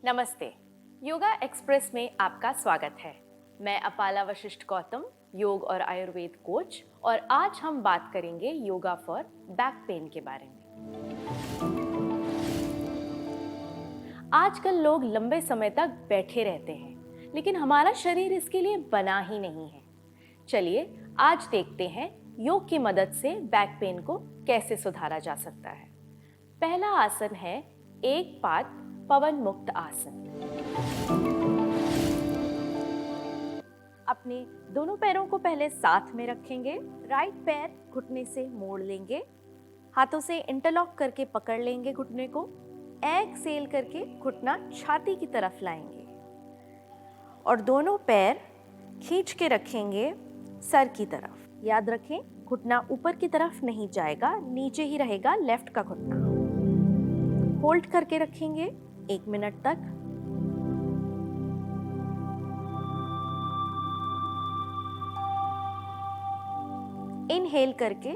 नमस्ते। योगा एक्सप्रेस में आपका स्वागत है। मैं अपाला वशिष्ठ गौतम, योग और आयुर्वेद कोच, और आज हम बात करेंगे योगा फॉर बैक पेन के बारे में। आजकल लोग लंबे समय तक बैठे रहते हैं, लेकिन हमारा शरीर इसके लिए बना ही नहीं है। चलिए आज देखते हैं योग की मदद से बैक पेन को कैसे सुधारा जा सकता है। पहला आसन है एक पाद पवन मुक्त आसन। अपने दोनों पैरों को पहले साथ में रखेंगे। राइट पैर घुटने से मोड़ लेंगे, हाथों से इंटरलॉक करके पकड़ लेंगे घुटने को। एक्सहेल करके घुटना छाती की तरफ लाएंगे और दोनों पैर खींच के रखेंगे सर की तरफ। याद रखें, घुटना ऊपर की तरफ नहीं जाएगा, नीचे ही रहेगा लेफ्ट का घुटना। होल्ड करके रखेंगे 1 मिनट तक। इनहेल करके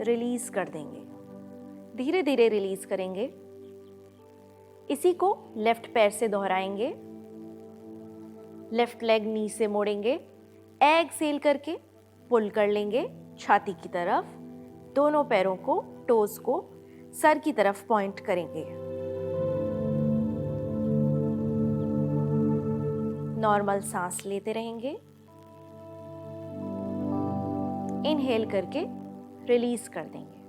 रिलीज कर देंगे, धीरे धीरे रिलीज करेंगे। इसी को लेफ्ट पैर से दोहराएंगे। लेफ्ट लेग नी से मोड़ेंगे, एक्सहेल करके पुल कर लेंगे छाती की तरफ। दोनों पैरों को, टोज को सर की तरफ पॉइंट करेंगे। नॉर्मल सांस लेते रहेंगे। इनहेल करके रिलीज कर देंगे।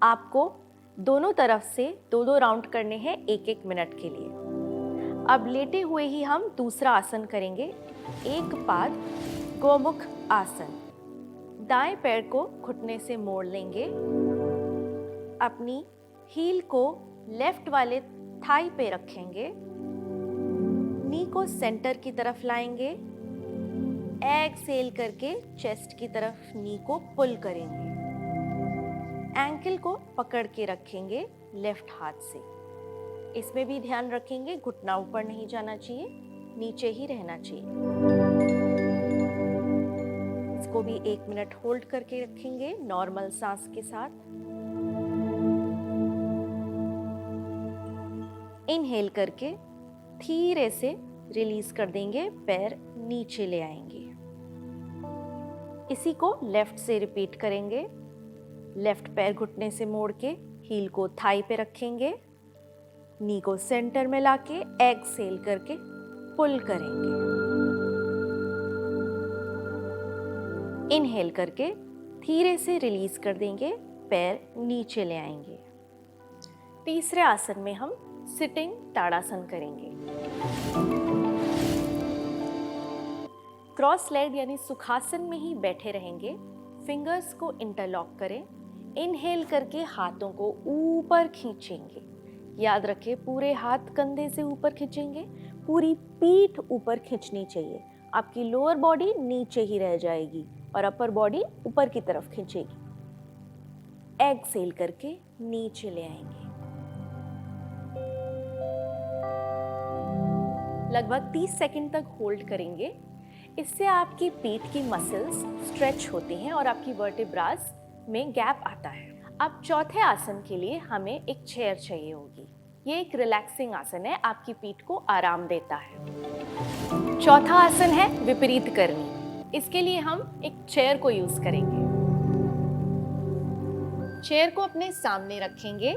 आपको दोनों तरफ से 2-2 राउंड करने हैं 1-1 मिनट के लिए। अब लेटे हुए ही हम दूसरा आसन करेंगे, एक पाद गोमुख आसन। दाएं पैर को घुटने से मोड़ लेंगे। अपनी हील को लेफ्ट वाले थाई पे रखेंगे। नी को सेंटर की तरफ लाएंगे। एक्सहेल करके चेस्ट की तरफ नी को पुल करेंगे। एंकल को पकड़ के रखेंगे लेफ्ट हाथ से। इसमें भी ध्यान रखेंगे घुटना ऊपर नहीं जाना चाहिए, नीचे ही रहना चाहिए। इसको भी 1 मिनट होल्ड करके रखेंगे नॉर्मल सांस के साथ। इनहेल करके धीरे से रिलीज कर देंगे, पैर नीचे ले आएंगे। इसी को लेफ्ट से रिपीट करेंगे। लेफ्ट पैर घुटने से मोड़ के हील को थाई पे रखेंगे। नी को सेंटर में लाके एक्सहेल करके पुल करेंगे। इनहेल करके धीरे से रिलीज कर देंगे, पैर नीचे ले आएंगे। तीसरे आसन में हम सिटिंग ताड़ासन करेंगे। क्रॉस लेग यानी सुखासन में ही बैठे रहेंगे। फिंगर्स को इंटरलॉक करें। इनहेल करके हाथों को ऊपर खींचेंगे। याद रखें, पूरे हाथ कंधे से ऊपर खींचेंगे, पूरी पीठ ऊपर खींचनी चाहिए। आपकी लोअर बॉडी नीचे ही रह जाएगी और अपर बॉडी ऊपर की तरफ खींचेगी। एक्सहेल करके नीचे ले आएंगे। लगभग 30 सेकंड तक होल्ड करेंगे। इससे आपकी पीठ की मसल्स स्ट्रेच होती हैं और आपकी वर्टेब्रास में गैप आता है। अब चौथे आसन के लिए हमें एक चेयर चाहिए होगी। ये एक रिलैक्सिंग आसन है, आपकी पीठ को आराम देता है। चौथा आसन है विपरीत करनी। इसके लिए हम एक चेयर को यूज करेंगे। चेयर को अपने सामने रखेंगे,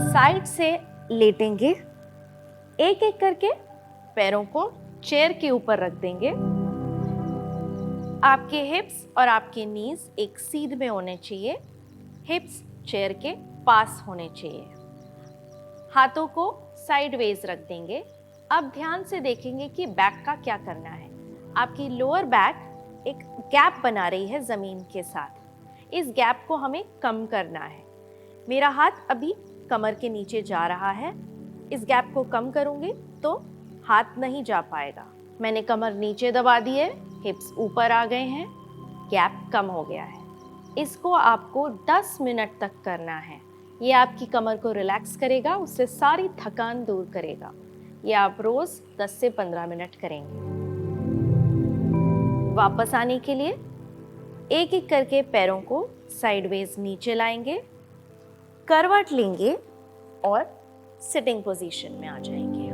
साइड से लेटेंगे। एक एक करके पैरों को चेयर के ऊपर रख देंगे। आपके हिप्स और आपके नीज एक सीध में होने चाहिए। हिप्स चेयर के पास होने चाहिए। हाथों को साइडवेज रख देंगे। अब ध्यान से देखेंगे कि बैक का क्या करना है। आपकी लोअर बैक एक गैप बना रही है जमीन के साथ। इस गैप को हमें कम करना है। मेरा हाथ अभी कमर के नीचे जा रहा है। इस गैप को कम करूंगी तो हाथ नहीं जा पाएगा। मैंने कमर नीचे दबा दी है, हिप्स ऊपर आ गए हैं, गैप कम हो गया है। इसको आपको 10 मिनट तक करना है। ये आपकी कमर को रिलैक्स करेगा, उससे सारी थकान दूर करेगा। ये आप रोज 10 से 15 मिनट करेंगे। वापस आने के लिए एक एक करके पैरों को साइडवेज नीचे लाएंगे, करवट लेंगे और सिटिंग पोजीशन में आ जाएंगे।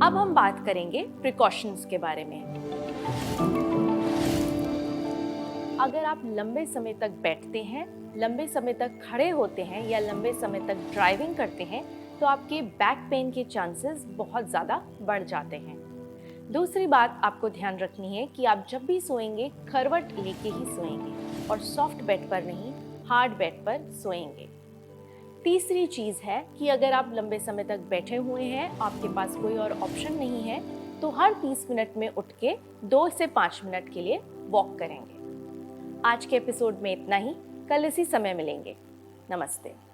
अब हम बात करेंगे प्रिकॉशंस के बारे में। अगर आप लंबे समय तक बैठते हैं, लंबे समय तक खड़े होते हैं या लंबे समय तक ड्राइविंग करते हैं तो आपके बैक पेन के चांसेस बहुत ज़्यादा बढ़ जाते हैं। दूसरी बात आपको ध्यान रखनी है कि आप जब भी सोएंगे करवट लेके ही सोएंगे और सॉफ्ट बेड पर नहीं, हार्ड बेड पर सोएंगे। तीसरी चीज़ है कि अगर आप लंबे समय तक बैठे हुए हैं, आपके पास कोई और ऑप्शन नहीं है, तो हर 30 मिनट में उठ के 2 से 5 मिनट के लिए वॉक करेंगे। आज के एपिसोड में इतना ही। कल इसी समय मिलेंगे। नमस्ते।